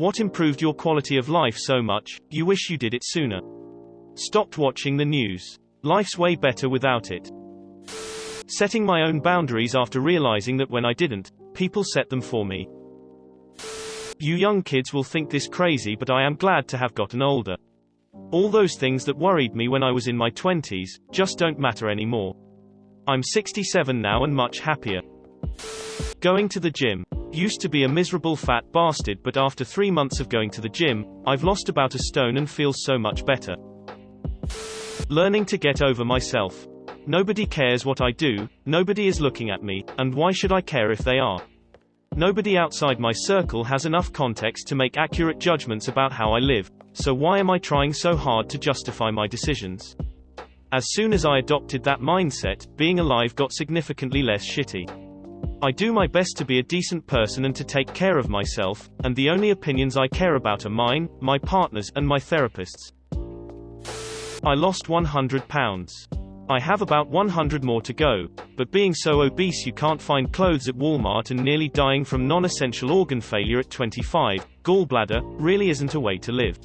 What improved your quality of life so much, you wish you did it sooner? Stopped watching the news. Life's way better without it. Setting my own boundaries after realizing that when I didn't, people set them for me. You young kids will think this crazy, but I am glad to have gotten older. All those things that worried me when I was in my 20s, just don't matter anymore. I'm 67 now and much happier. Going to the gym. Used to be a miserable fat bastard, but after 3 months of going to the gym, I've lost about a stone and feel so much better. Learning to get over myself. Nobody cares what I do, nobody is looking at me, and why should I care if they are? Nobody outside my circle has enough context to make accurate judgments about how I live, so why am I trying so hard to justify my decisions? As soon as I adopted that mindset, being alive got significantly less shitty. I do my best to be a decent person and to take care of myself, and the only opinions I care about are mine, my partner's, and my therapist's. I lost 100 pounds. I have about 100 more to go, but being so obese you can't find clothes at Walmart and nearly dying from non-essential organ failure at 25, gallbladder, really isn't a way to live.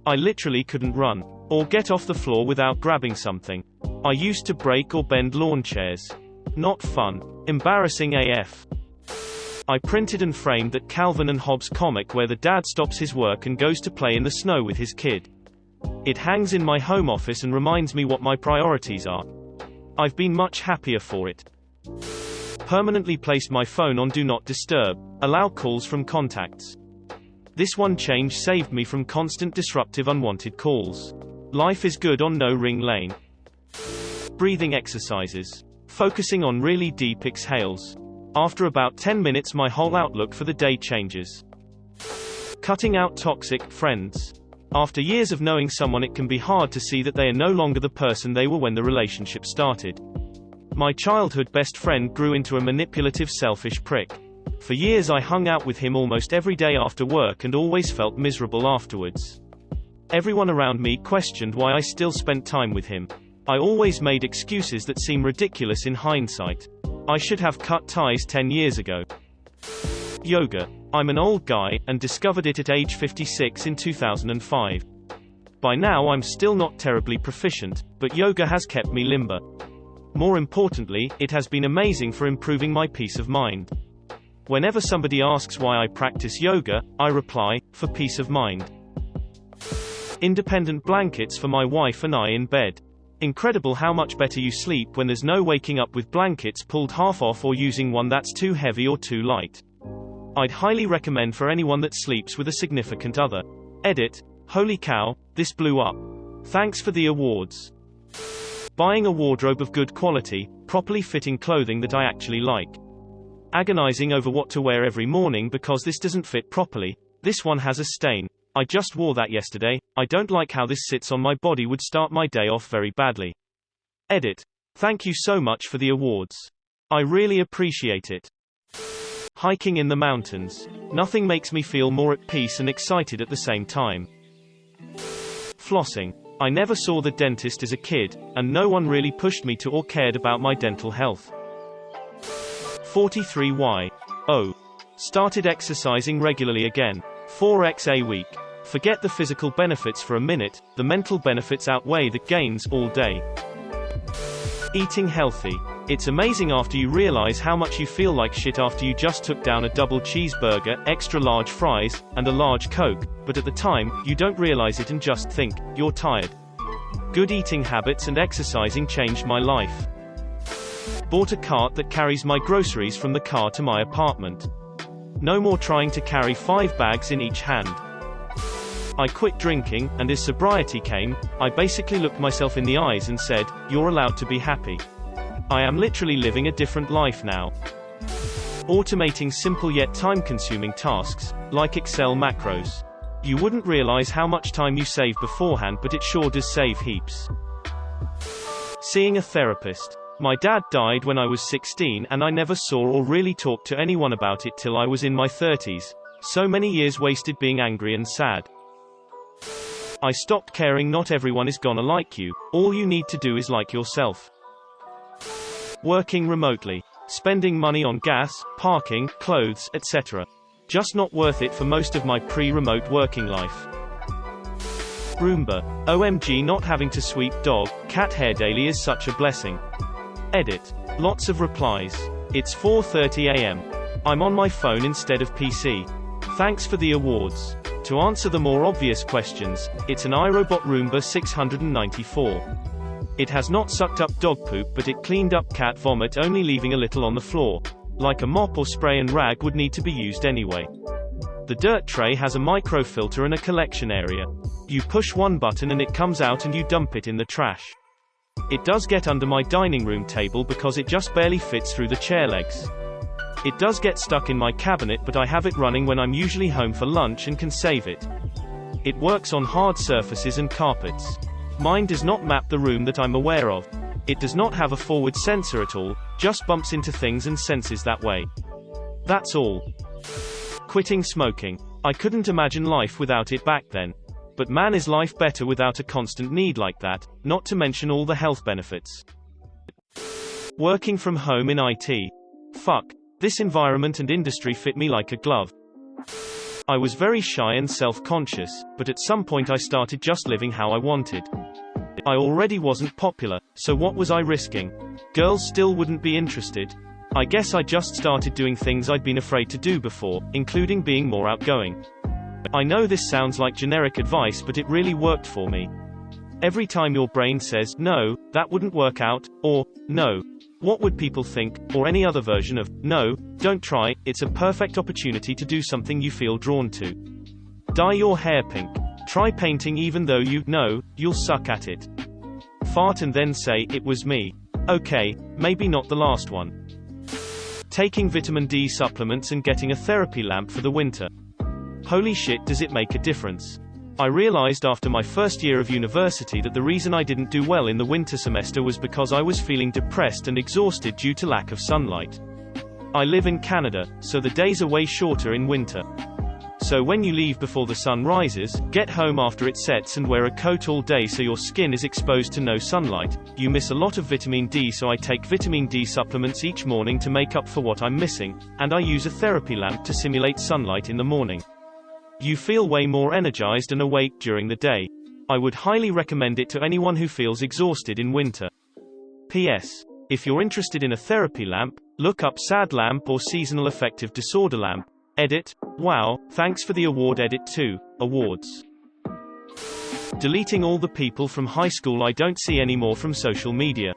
I literally couldn't run, or get off the floor without grabbing something. I used to break or bend lawn chairs. Not fun. Embarrassing AF. I printed and framed that Calvin and Hobbes comic where the dad stops his work and goes to play in the snow with his kid. It hangs in my home office and reminds me what my priorities are. I've been much happier for it. Permanently placed my phone on Do Not Disturb, allow calls from contacts. This one change saved me from constant disruptive unwanted calls. Life is good on no ring lane. Breathing exercises. Focusing on really deep exhales. After about 10 minutes my whole outlook for the day changes. Cutting out toxic friends. After years of knowing someone, it can be hard to see that they are no longer the person they were when the relationship started. My childhood best friend grew into a manipulative, selfish prick. For years I hung out with him almost every day after work and always felt miserable afterwards. Everyone around me questioned why I still spent time with him. I always made excuses that seem ridiculous in hindsight. I should have cut ties 10 years ago. Yoga. I'm an old guy, and discovered it at age 56 in 2005. By now I'm still not terribly proficient, but yoga has kept me limber. More importantly, it has been amazing for improving my peace of mind. Whenever somebody asks why I practice yoga, I reply, for peace of mind. Independent blankets for my wife and I in bed. Incredible how much better you sleep when there's no waking up with blankets pulled half off or using one that's too heavy or too light. I'd highly recommend for anyone that sleeps with a significant other. Edit. Holy cow, this blew up. Thanks for the awards. Buying a wardrobe of good quality, properly fitting clothing that I actually like. Agonizing over what to wear every morning because this doesn't fit properly. This one has a stain. I just wore that yesterday. I don't like how this sits on my body, would start my day off very badly. Edit. Thank you so much for the awards. I really appreciate it. Hiking in the mountains. Nothing makes me feel more at peace and excited at the same time. Flossing. I never saw the dentist as a kid, and no one really pushed me to or cared about my dental health. 43Y. Oh. Started exercising regularly again. 4x a week. Forget the physical benefits for a minute, the mental benefits outweigh the gains all day. Eating healthy. It's amazing after you realize how much you feel like shit after you just took down a double cheeseburger, extra large fries, and a large Coke, but at the time, you don't realize it and just think, you're tired. Good eating habits and exercising changed my life. Bought a cart that carries my groceries from the car to my apartment. No more trying to carry 5 bags in each hand. I quit drinking, and as sobriety came, I basically looked myself in the eyes and said, you're allowed to be happy. I am literally living a different life now. Automating simple yet time-consuming tasks, like Excel macros. You wouldn't realize how much time you save beforehand, but it sure does save heaps. Seeing a therapist. My dad died when I was 16 and I never saw or really talked to anyone about it till I was in my 30s. So many years wasted being angry and sad. I stopped caring. Not everyone is gonna like you. All you need to do is like yourself. Working remotely. Spending money on gas, parking, clothes, etc. Just not worth it for most of my pre-remote working life. Roomba. OMG, not having to sweep dog, cat hair daily is such a blessing. Edit. Lots of replies. It's 4:30 AM. I'm on my phone instead of PC. Thanks for the awards. To answer the more obvious questions, it's an iRobot Roomba 694. It has not sucked up dog poop, but it cleaned up cat vomit, only leaving a little on the floor. Like a mop or spray and rag would need to be used anyway. The dirt tray has a microfilter and a collection area. You push one button and it comes out and you dump it in the trash. It does get under my dining room table because it just barely fits through the chair legs. It does get stuck in my cabinet, but I have it running when I'm usually home for lunch and can save it. It works on hard surfaces and carpets. Mine does not map the room that I'm aware of. It does not have a forward sensor at all, just bumps into things and senses that way. That's all. Quitting smoking. I couldn't imagine life without it back then. But man, is life better without a constant need like that, not to mention all the health benefits. Working from home in IT. Fuck. This environment and industry fit me like a glove. I was very shy and self-conscious, but at some point I started just living how I wanted. I already wasn't popular, so what was I risking? Girls still wouldn't be interested. I guess I just started doing things I'd been afraid to do before, including being more outgoing. I know this sounds like generic advice, but it really worked for me. Every time your brain says, no, that wouldn't work out, or, no, what would people think, or any other version of, no, don't try, it's a perfect opportunity to do something you feel drawn to. Dye your hair pink. Try painting even though you know you'll suck at it. Fart and then say, it was me. Okay, maybe not the last one. Taking vitamin D supplements and getting a therapy lamp for the winter. Holy shit, does it make a difference. I realized after my first year of university that the reason I didn't do well in the winter semester was because I was feeling depressed and exhausted due to lack of sunlight. I live in Canada, so the days are way shorter in winter. So when you leave before the sun rises, get home after it sets and wear a coat all day so your skin is exposed to no sunlight, you miss a lot of vitamin D. So I take vitamin D supplements each morning to make up for what I'm missing, and I use a therapy lamp to simulate sunlight in the morning. You feel way more energized and awake during the day. I would highly recommend it to anyone who feels exhausted in winter. P.S. If you're interested in a therapy lamp, look up SAD lamp or seasonal affective disorder lamp. Edit. Wow, thanks for the award. Edit 2. Awards. Deleting all the people from high school I don't see anymore from social media.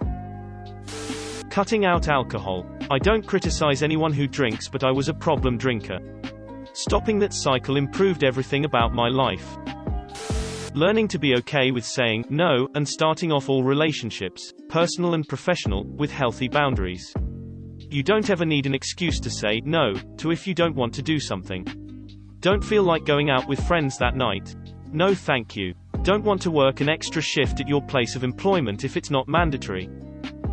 Cutting out alcohol. I don't criticize anyone who drinks, but I was a problem drinker. Stopping that cycle improved everything about my life. Learning to be okay with saying no, and starting off all relationships, personal and professional, with healthy boundaries. You don't ever need an excuse to say no to if you don't want to do something. Don't feel like going out with friends that night. No thank you. Don't want to work an extra shift at your place of employment if it's not mandatory.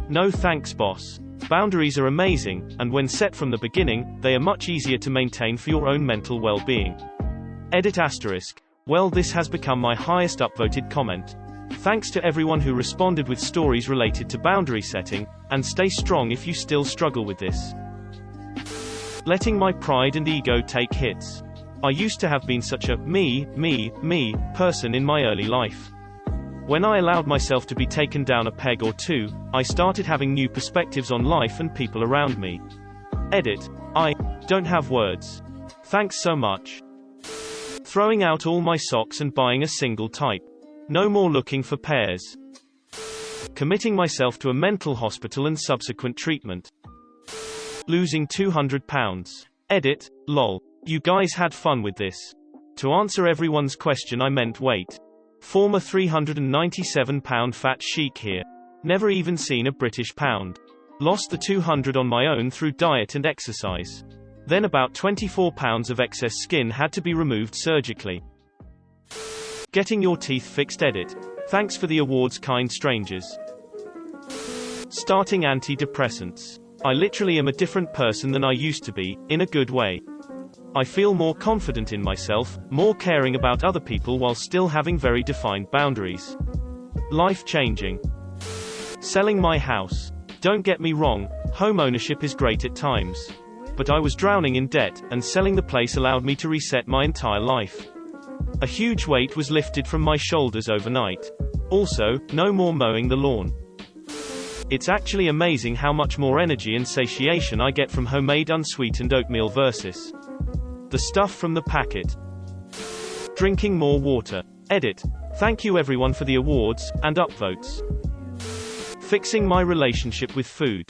No thanks, boss. Boundaries are amazing, and when set from the beginning, they are much easier to maintain for your own mental well-being. Edit asterisk. Well, this has become my highest upvoted comment. Thanks to everyone who responded with stories related to boundary setting, and stay strong if you still struggle with this. Letting my pride and ego take hits. I used to have been such a me person in my early life. When I allowed myself to be taken down a peg or two, I started having new perspectives on life and people around me. Edit. I don't have words. Thanks so much. Throwing out all my socks and buying a single type. No more looking for pairs. Committing myself to a mental hospital and subsequent treatment. Losing 200 pounds. Edit. Lol. You guys had fun with this. To answer everyone's question, I meant weight. Former 397 pound fat chic here. Never even seen a British pound. Lost the 200 on my own through diet and exercise. Then about 24 pounds of excess skin had to be removed surgically. Getting your teeth fixed. Edit. Thanks for the awards, kind strangers. Starting antidepressants. I literally am a different person than I used to be, in a good way. I feel more confident in myself, more caring about other people while still having very defined boundaries. Life-changing. Selling my house. Don't get me wrong, home ownership is great at times. but I was drowning in debt, and selling the place allowed me to reset my entire life. A huge weight was lifted from my shoulders overnight. Also, no more mowing the lawn. It's actually amazing how much more energy and satiation I get from homemade unsweetened oatmeal versus the stuff from the packet. Drinking more water. Edit. Thank you everyone for the awards and upvotes. Fixing my relationship with food.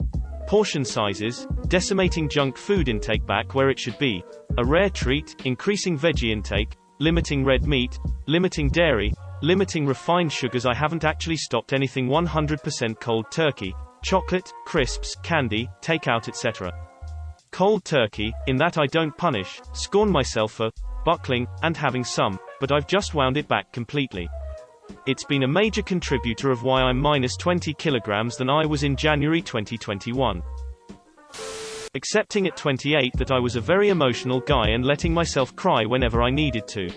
Portion sizes, decimating junk food intake back where it should be. A rare treat, increasing veggie intake, limiting red meat, limiting dairy, limiting refined sugars. I haven't actually stopped anything 100% cold turkey, chocolate, crisps, candy, takeout, etc. Cold turkey, in that I don't punish, scorn myself for buckling, and having some, but I've just wound it back completely. It's been a major contributor of why I'm minus 20 kilograms than I was in January 2021. Accepting at 28 that I was a very emotional guy and letting myself cry whenever I needed to.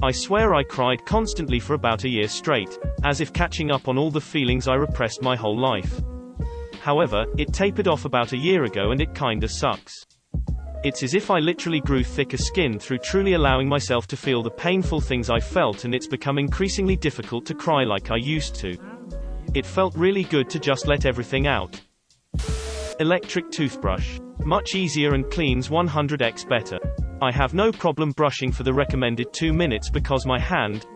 I swear I cried constantly for about a year straight, as if catching up on all the feelings I repressed my whole life. However, it tapered off about a year ago and it kinda sucks. It's as if I literally grew thicker skin through truly allowing myself to feel the painful things I felt, and it's become increasingly difficult to cry like I used to. It felt really good to just let everything out. Electric toothbrush. Much easier and cleans 100x better. I have no problem brushing for the recommended 2 minutes because my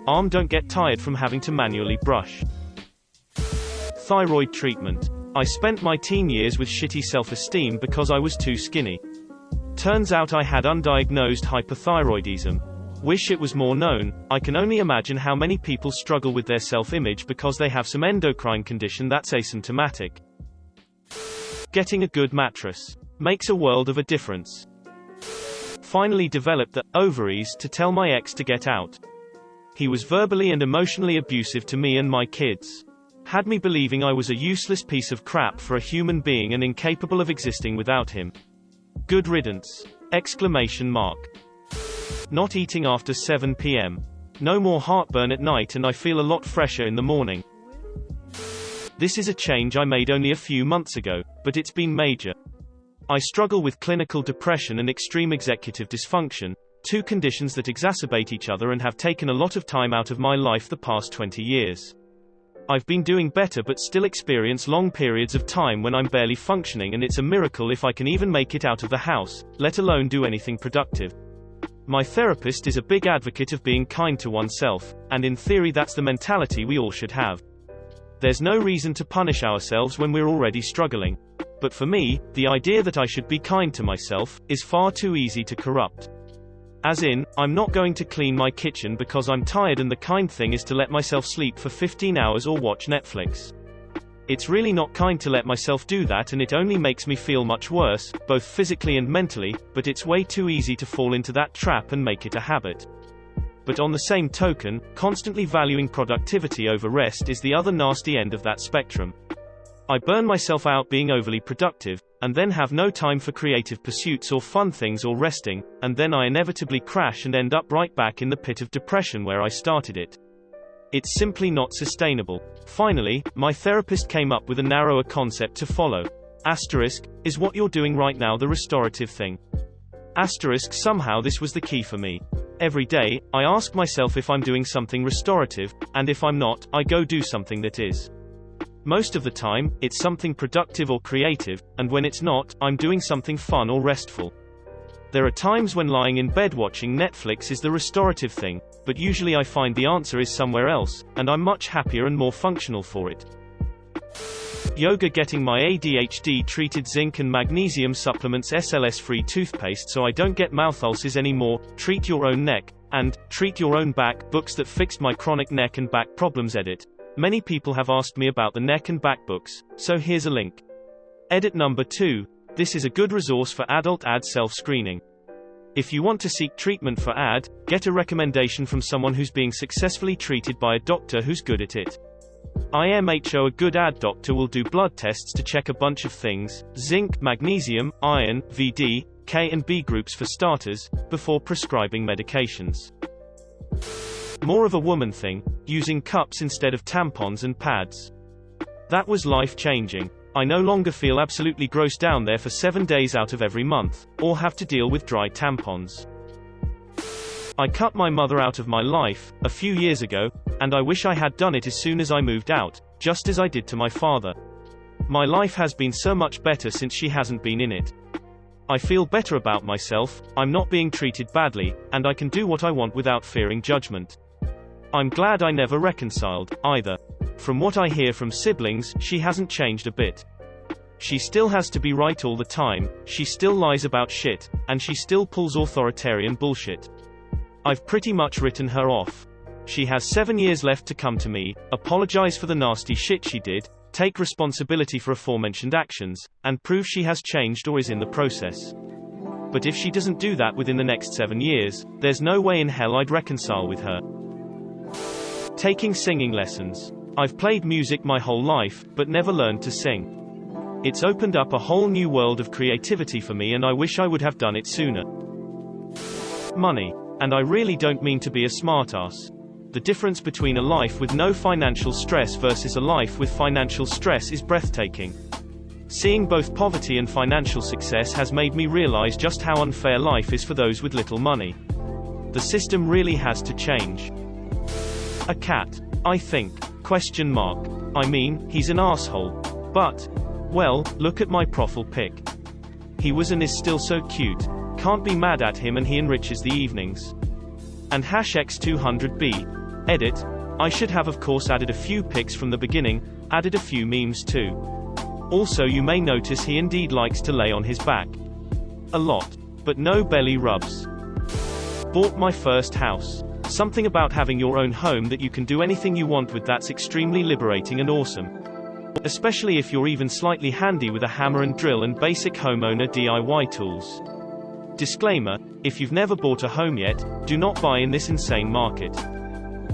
arm don't get tired from having to manually brush. Thyroid treatment. I spent my teen years with shitty self-esteem because I was too skinny. Turns out I had undiagnosed hypothyroidism. Wish it was more known. I can only imagine how many people struggle with their self-image because they have some endocrine condition that's asymptomatic. Getting a good mattress makes a world of a difference. Finally developed the ovaries to tell my ex to get out. He was verbally and emotionally abusive to me and my kids. Had me believing I was a useless piece of crap for a human being and incapable of existing without him. Good riddance! Exclamation mark. Not eating after 7 p.m. No more heartburn at night and I feel a lot fresher in the morning. This is a change I made only a few months ago, but it's been major. I struggle with clinical depression and extreme executive dysfunction, two conditions that exacerbate each other and have taken a lot of time out of my life the past 20 years. I've been doing better but still experience long periods of time when I'm barely functioning, and it's a miracle if I can even make it out of the house, let alone do anything productive. My therapist is a big advocate of being kind to oneself, and in theory that's the mentality we all should have. There's no reason to punish ourselves when we're already struggling. But for me, the idea that I should be kind to myself is far too easy to corrupt. As in, I'm not going to clean my kitchen because I'm tired, and the kind thing is to let myself sleep for 15 hours or watch Netflix. It's really not kind to let myself do that, and it only makes me feel much worse, both physically and mentally, but it's way too easy to fall into that trap and make it a habit. But on the same token, constantly valuing productivity over rest is the other nasty end of that spectrum. I burn myself out being overly productive, and then have no time for creative pursuits or fun things or resting, and then I inevitably crash and end up right back in the pit of depression where I started it. It's simply not sustainable. Finally, my therapist came up with a narrower concept to follow. Asterisk, is what you're doing right now the restorative thing? Asterisk, somehow this was the key for me. Every day, I ask myself if I'm doing something restorative, and if I'm not, I go do something that is. Most of the time, it's something productive or creative, and when it's not, I'm doing something fun or restful. There are times when lying in bed watching Netflix is the restorative thing, but usually I find the answer is somewhere else, and I'm much happier and more functional for it. Yoga. Getting my ADHD treated zinc and magnesium supplements, SLS-free toothpaste so I don't get mouth ulcers anymore, treat your own neck, and treat your own back, books that fixed my chronic neck and back problems. Edit. Many people have asked me about the neck and back books, so here's a link. Edit number 2. This is a good resource for adult AD self-screening. If you want to seek treatment for AD, get a recommendation from someone who's being successfully treated by a doctor who's good at it. IMHO. A good AD doctor will do blood tests to check a bunch of things, zinc, magnesium, iron, VD, K and B groups for starters, before prescribing medications. More of a woman thing, using cups instead of tampons and pads. That was life-changing. I no longer feel absolutely gross down there for 7 days out of every month, or have to deal with dry tampons. I cut my mother out of my life, a few years ago, and I wish I had done it as soon as I moved out, just as I did to my father. My life has been so much better since she hasn't been in it. I feel better about myself, I'm not being treated badly, and I can do what I want without fearing judgment. I'm glad I never reconciled, either. From what I hear from siblings, she hasn't changed a bit. She still has to be right all the time, she still lies about shit, and she still pulls authoritarian bullshit. I've pretty much written her off. She has 7 years left to come to me, apologize for the nasty shit she did, take responsibility for aforementioned actions, and prove she has changed or is in the process. But if she doesn't do that within the next 7 years, there's no way in hell I'd reconcile with her. Taking singing lessons. I've played music my whole life, but never learned to sing. It's opened up a whole new world of creativity for me, and I wish I would have done it sooner. Money. And I really don't mean to be a smartass. The difference between a life with no financial stress versus a life with financial stress is breathtaking. Seeing both poverty and financial success has made me realize just how unfair life is for those with little money. The system really has to change. A cat. I think. ? I mean, he's an asshole. But, well, look at my profile pic. He was and is still so cute. Can't be mad at him, and he enriches the evenings. And #X200B. Edit. I should have of course added a few pics from the beginning, added a few memes too. Also, you may notice he indeed likes to lay on his back. A lot. But no belly rubs. Bought my first house. Something about having your own home that you can do anything you want with that's extremely liberating and awesome. Especially if you're even slightly handy with a hammer and drill and basic homeowner DIY tools. Disclaimer, if you've never bought a home yet, do not buy in this insane market.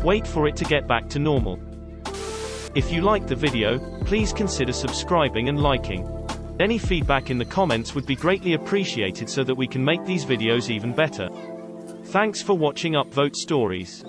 Wait for it to get back to normal. If you liked the video, please consider subscribing and liking. Any feedback in the comments would be greatly appreciated so that we can make these videos even better. Thanks for watching Upvote Stories.